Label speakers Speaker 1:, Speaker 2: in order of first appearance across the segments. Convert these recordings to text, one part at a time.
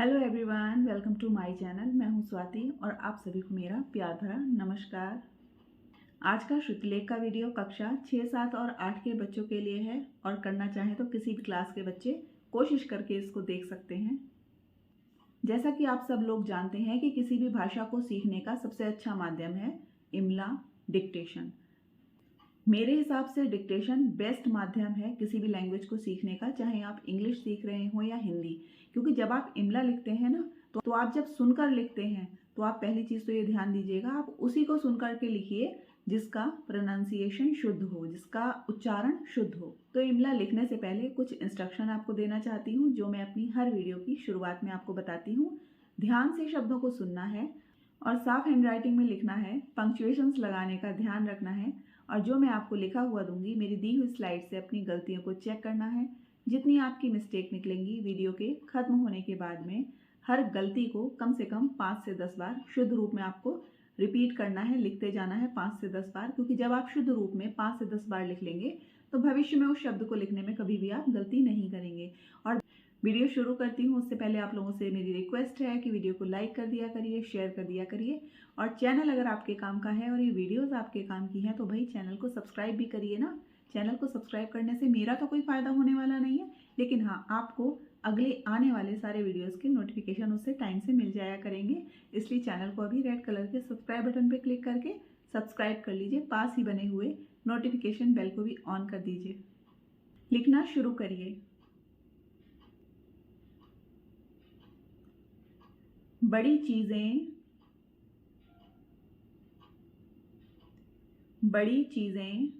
Speaker 1: Hello everyone, welcome to my channel. मैं हूं स्वाति और आप सभी को मेरा प्यार भरा नमस्कार। आज का श्रुतिलेख का वीडियो कक्षा 6, 7 और 8 के बच्चों के लिए है और करना चाहें तो किसी भी क्लास के बच्चे कोशिश करके इसको देख सकते हैं। जैसा कि आप सब लोग जानते हैं कि किसी भी भाषा को सीखने का सबसे अच्छा माध्यम है इमला, डिक्टेशन। मेरे हिसाब से डिक्टेशन बेस्ट माध्यम है किसी भी लैंग्वेज को सीखने का, चाहे आप इंग्लिश सीख रहे हो या हिंदी। क्योंकि जब आप इमला लिखते हैं ना तो आप जब सुनकर लिखते हैं तो आप पहली चीज़ तो ये ध्यान दीजिएगा, आप उसी को सुनकर के लिखिए जिसका प्रोनाउंसिएशन शुद्ध हो, जिसका उच्चारण शुद्ध हो। तो इमला लिखने से पहले कुछ इंस्ट्रक्शन आपको देना चाहती हूँ जो मैं अपनी हर वीडियो की शुरुआत में आपको बताती हूँ। ध्यान से शब्दों को सुनना है और साफ हैंडराइटिंग में लिखना है, पंक्चुएशंस लगाने का ध्यान रखना है और जो मैं आपको लिखा हुआ दूंगी मेरी दी हुई स्लाइड से अपनी गलतियों को चेक करना है। जितनी आपकी मिस्टेक निकलेंगी वीडियो के खत्म होने के बाद में हर गलती को कम से कम 5 से 10 बार शुद्ध रूप में आपको रिपीट करना है, लिखते जाना है 5 से 10 बार। क्योंकि जब आप शुद्ध रूप में 5 से 10 बार लिख लेंगे तो भविष्य में उस शब्द को लिखने में कभी भी आप गलती नहीं करेंगे। और वीडियो शुरू करती हूँ उससे पहले आप लोगों से मेरी रिक्वेस्ट है कि वीडियो को लाइक कर दिया करिए, शेयर कर दिया करिए और चैनल अगर आपके काम का है और ये वीडियोस आपके काम की हैं तो भाई चैनल को सब्सक्राइब भी करिए ना। चैनल को सब्सक्राइब करने से मेरा तो कोई फ़ायदा होने वाला नहीं है, लेकिन हाँ आपको अगले आने वाले सारे वीडियोस के नोटिफिकेशन उससे टाइम से मिल जाया करेंगे। इसलिए चैनल को अभी रेड कलर के सब्सक्राइब बटन पर क्लिक करके सब्सक्राइब कर लीजिए। पास ही बने हुए नोटिफिकेशन बेल को भी ऑन कर दीजिए। लिखना शुरू करिए। बड़ी चीजें, बड़ी चीजें,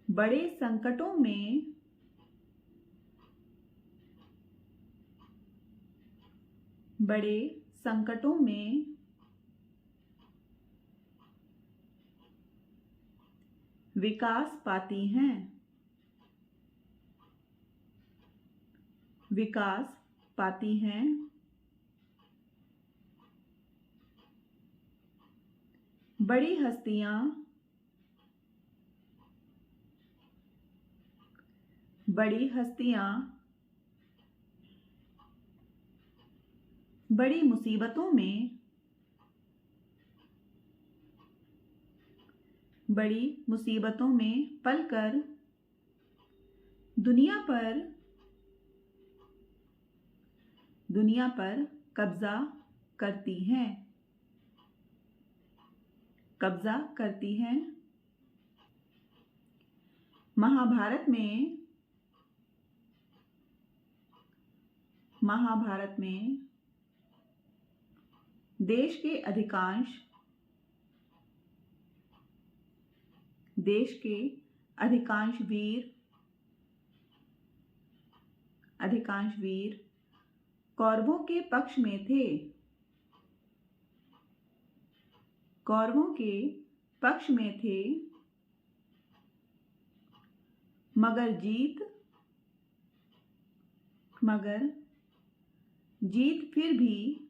Speaker 1: बड़े संकटों में, बड़े संकटों में विकास पाती हैं, विकास पाती हैं। बड़ी हस्तियां, बड़ी हस्तियां बड़ी मुसीबतों में, बड़ी मुसीबतों में पलकर दुनिया पर, दुनिया पर कब्जा करती हैं, कब्जा करती हैं। महाभारत में, महाभारत में देश के अधिकांश, देश के अधिकांश वीर, अधिकांश वीर कौरवों के पक्ष में थे, कौरवों के पक्ष में थे। मगर जीत, मगर जीत फिर भी,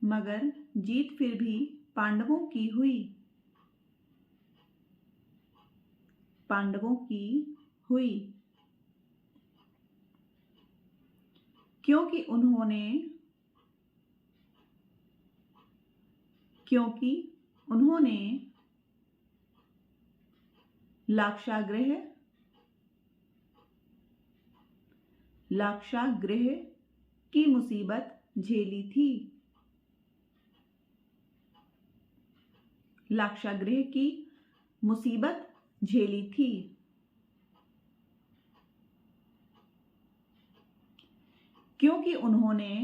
Speaker 1: मगर जीत फिर भी पांडवों की हुई, पांडवों की हुई। क्योंकि उन्होंने, क्योंकि उन्होंने लाक्षागृह, लाक्षागृह की मुसीबत झेली थी, लाक्षागृह की मुसीबत झेली थी। क्योंकि उन्होंने,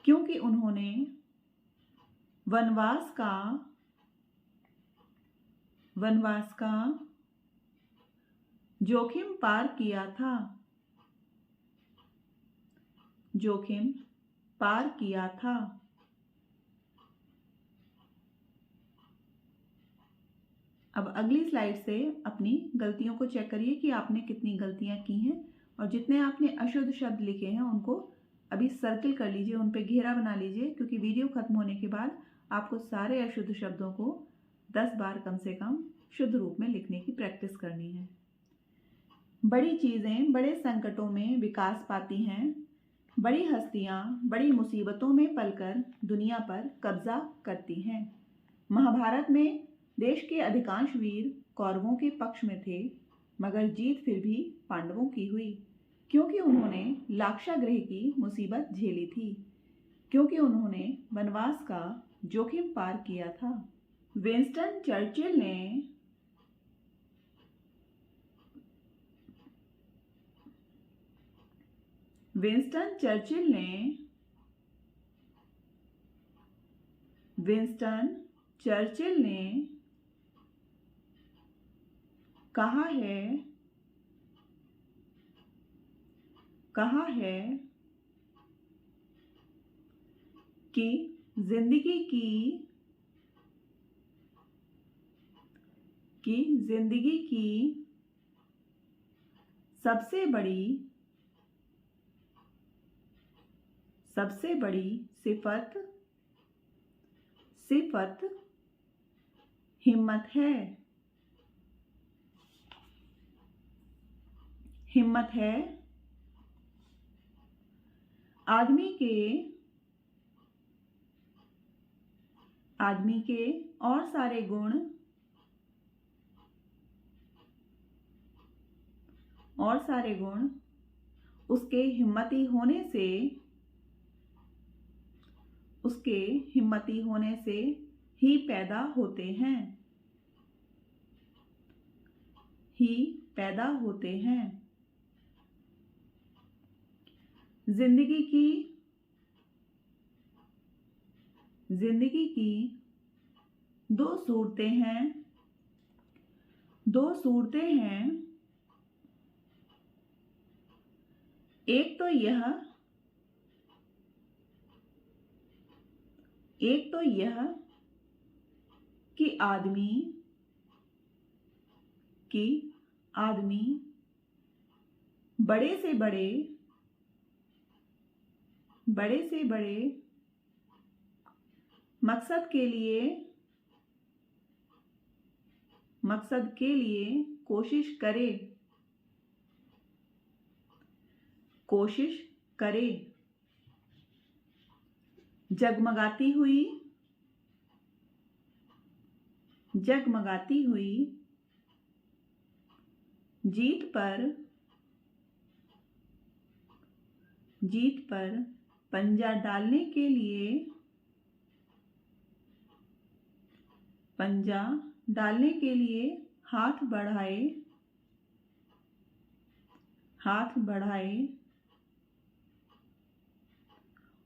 Speaker 1: क्योंकि उन्होंने वनवास का, वनवास का जोखिम पार किया था, जोखिम पार किया था। अब अगली स्लाइड से अपनी गलतियों को चेक करिए कि आपने कितनी गलतियां की हैं और जितने आपने अशुद्ध शब्द लिखे हैं उनको अभी सर्किल कर लीजिए, उन पे घेरा बना लीजिए। क्योंकि वीडियो खत्म होने के बाद आपको सारे अशुद्ध शब्दों को 10 बार कम से कम शुद्ध रूप में लिखने की प्रैक्टिस करनी है। बड़ी चीज़ें बड़े संकटों में विकास पाती हैं। बड़ी हस्तियाँ बड़ी मुसीबतों में पलकर दुनिया पर कब्जा करती हैं। महाभारत में देश के अधिकांश वीर कौरवों के पक्ष में थे, मगर जीत फिर भी पांडवों की हुई, क्योंकि उन्होंने लाक्षागृह की मुसीबत झेली थी, क्योंकि उन्होंने वनवास का जोखिम पार किया था। विंस्टन चर्चिल ने विंस्टन चर्चिल ने कहा है कि जिंदगी की सबसे बड़ी सिफत हिम्मत है। आदमी के और सारे गुण उसके हिम्मती होने से ही पैदा होते हैं। जिंदगी की दो सूरतें हैं। एक तो यह कि आदमी बड़े से बड़े मकसद के लिए कोशिश करे। जगमगाती हुई जीत पर पंजा डालने के लिए हाथ बढ़ाए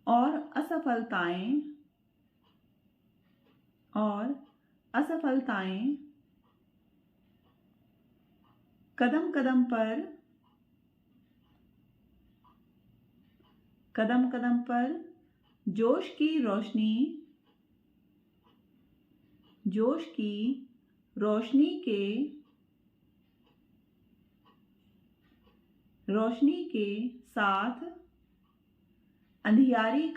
Speaker 1: और असफलताएं कदम कदम पर जोश की रोशनी के साथ अंधियारी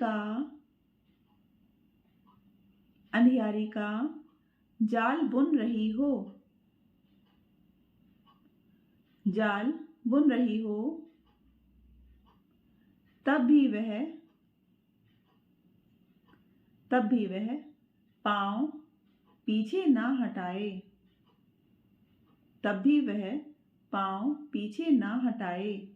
Speaker 1: का जाल बुन रही हो, तब भी वह पांव पीछे ना हटाए।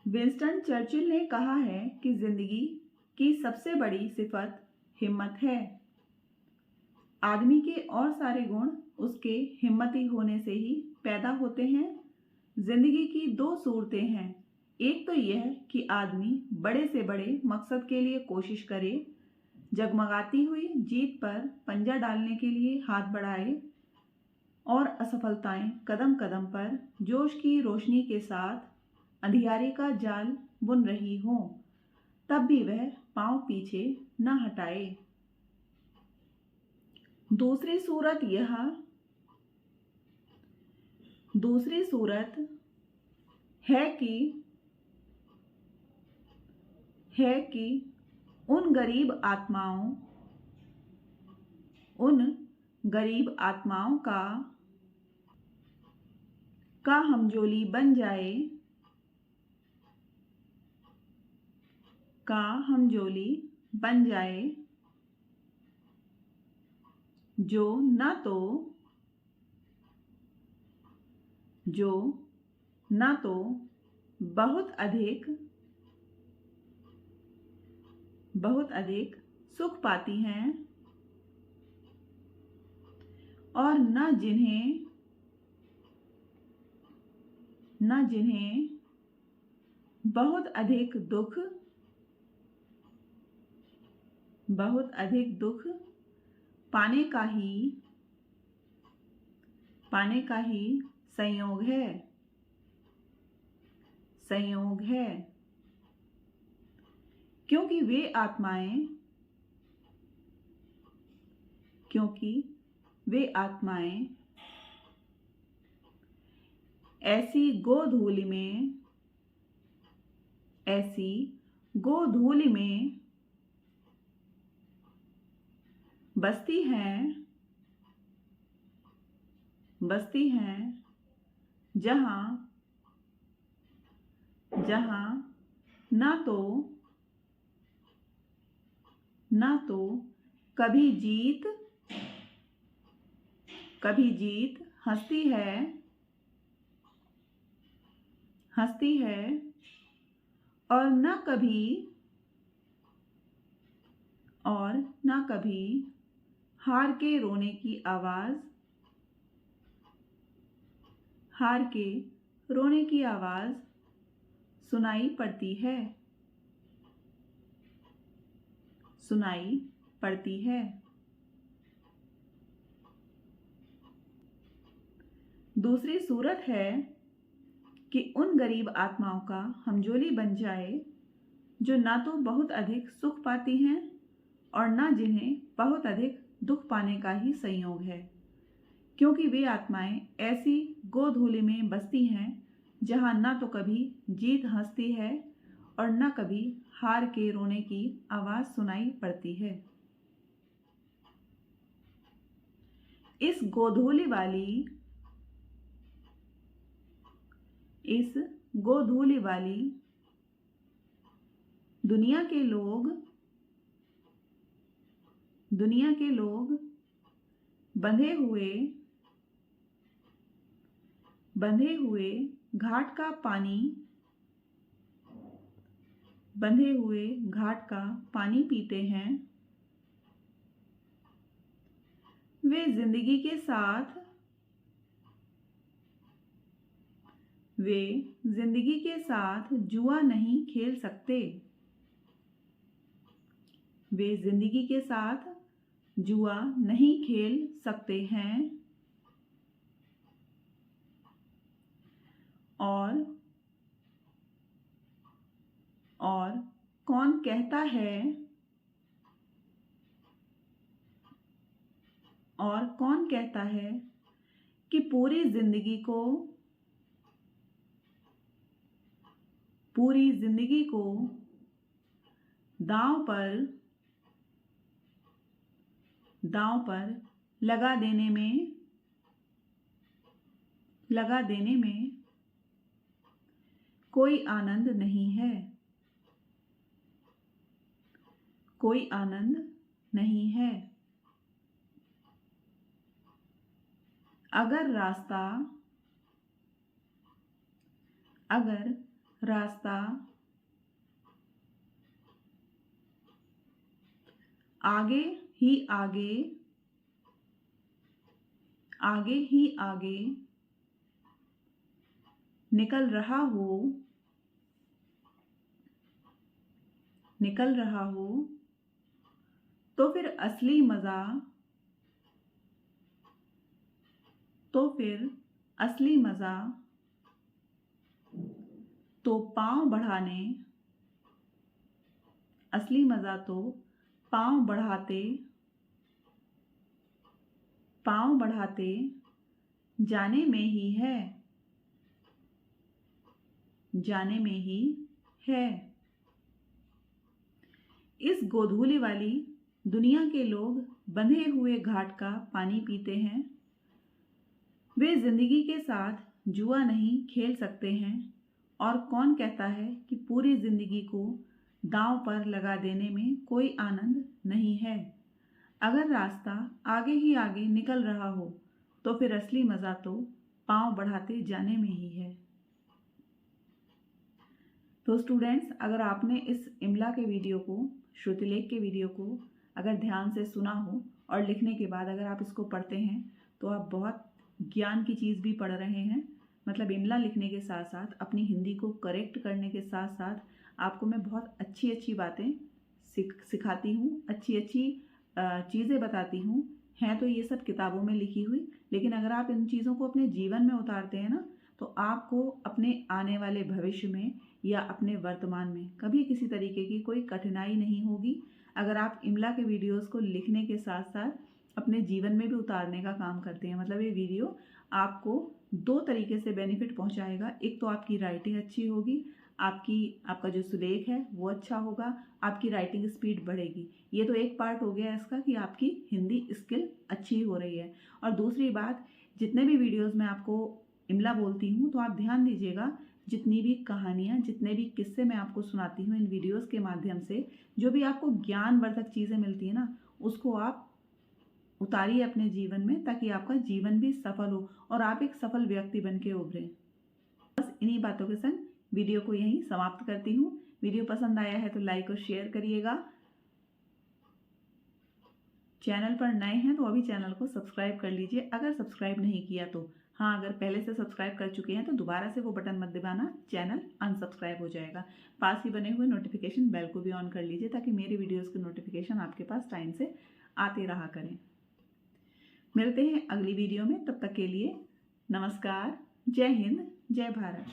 Speaker 1: विंस्टन चर्चिल ने कहा है कि जिंदगी की सबसे बड़ी सिफत हिम्मत है। आदमी के और सारे गुण उसके हिम्मती होने से ही पैदा होते हैं। जिंदगी की दो सूरतें हैं। एक तो यह कि आदमी बड़े से बड़े मकसद के लिए कोशिश करे, जगमगाती हुई जीत पर पंजा डालने के लिए हाथ बढ़ाए और असफलताएं कदम कदम पर जोश की रोशनी के साथ अंधियारे का जाल बुन रही हों, तब भी वह पांव पीछे न हटाए। दूसरी सूरत है कि उन गरीब आत्माओं का हमजोली बन जाए, जो न तो बहुत अधिक सुख पाती हैं और न जिन्हें बहुत अधिक दुख पाने का ही संयोग है, क्योंकि वे आत्माएं ऐसी गोधूलि में बसती हैं जहां ना तो कभी जीत हंसती है और न कभी हार के रोने की आवाज सुनाई पड़ती है। दूसरी सूरत है कि उन गरीब आत्माओं का हमजोली बन जाए जो ना तो बहुत अधिक सुख पाती हैं और ना जिन्हें बहुत अधिक दुख पाने का ही संयोग है, क्योंकि वे आत्माएं ऐसी गोधूलि में बसती हैं जहां ना तो कभी जीत हंसती है और न कभी हार के रोने की आवाज सुनाई पड़ती है। इस गोधूलि वाली दुनिया के लोग बंधे हुए घाट का पानी पीते हैं। वे जिंदगी के साथ जुआ नहीं खेल सकते। वे जिंदगी के साथ जुआ नहीं खेल सकते हैं और कौन कहता है कि पूरी जिंदगी को दांव पर लगा देने में कोई आनंद नहीं है। अगर रास्ता आगे ही निकल रहा हो तो फिर असली मजा तो पांव बढ़ाते जाने में ही है। इस गोधूली वाली दुनिया के लोग बंधे हुए घाट का पानी पीते हैं। वे जिंदगी के साथ जुआ नहीं खेल सकते हैं। और कौन कहता है कि पूरी जिंदगी को दांव पर लगा देने में कोई आनंद नहीं है। अगर रास्ता आगे ही आगे निकल रहा हो तो फिर असली मज़ा तो पांव बढ़ाते जाने में ही है। तो स्टूडेंट्स, अगर आपने इस इमला के वीडियो को, श्रुतिलेख के वीडियो को अगर ध्यान से सुना हो और लिखने के बाद अगर आप इसको पढ़ते हैं तो आप बहुत ज्ञान की चीज़ भी पढ़ रहे हैं। मतलब इमला लिखने के साथ साथ अपनी हिंदी को करेक्ट करने के साथ साथ आपको मैं बहुत अच्छी अच्छी बातें सिखाती हूँ, अच्छी अच्छी चीज़ें बताती हूँ। हैं तो ये सब किताबों में लिखी हुई, लेकिन अगर आप इन चीज़ों को अपने जीवन में उतारते हैं ना तो आपको अपने आने वाले भविष्य में या अपने वर्तमान में कभी किसी तरीके की कोई कठिनाई नहीं होगी। अगर आप इमला के वीडियोस को लिखने के साथ साथ अपने जीवन में भी उतारने का काम करते हैं। मतलब ये वीडियो आपको दो तरीके से बेनिफिट पहुंचाएगा। एक तो आपकी राइटिंग अच्छी होगी, आपका जो सुलेख है वो अच्छा होगा, आपकी राइटिंग स्पीड बढ़ेगी। ये तो एक पार्ट हो गया इसका कि आपकी हिंदी स्किल अच्छी हो रही है। और दूसरी बात, जितने भी वीडियोस में आपको इमला बोलती हूँ तो आप ध्यान दीजिएगा, जितनी भी कहानियाँ, जितने भी किस्से मैं आपको सुनाती हूँ इन वीडियोस के माध्यम से, जो भी आपको ज्ञानवर्धक चीज़ें मिलती है ना, उसको आप उतारिए अपने जीवन में, ताकि आपका जीवन भी सफल हो और आप एक सफल व्यक्ति बन के उभरें। बस इन्हीं बातों के संग वीडियो को यहीं समाप्त करती हूँ। वीडियो पसंद आया है तो लाइक और शेयर करिएगा। चैनल पर नए हैं तो अभी चैनल को सब्सक्राइब कर लीजिए अगर सब्सक्राइब नहीं किया तो। हाँ, अगर पहले से सब्सक्राइब कर चुके हैं तो दोबारा से वो बटन मत दबाना, चैनल अनसब्सक्राइब हो जाएगा। पास ही बने हुए नोटिफिकेशन बेल को भी ऑन कर लीजिए ताकि मेरे वीडियोज़ के नोटिफिकेशन आपके पास टाइम से आते रहा करें। मिलते हैं अगली वीडियो में, तब तक के लिए नमस्कार। जय हिंद, जय भारत।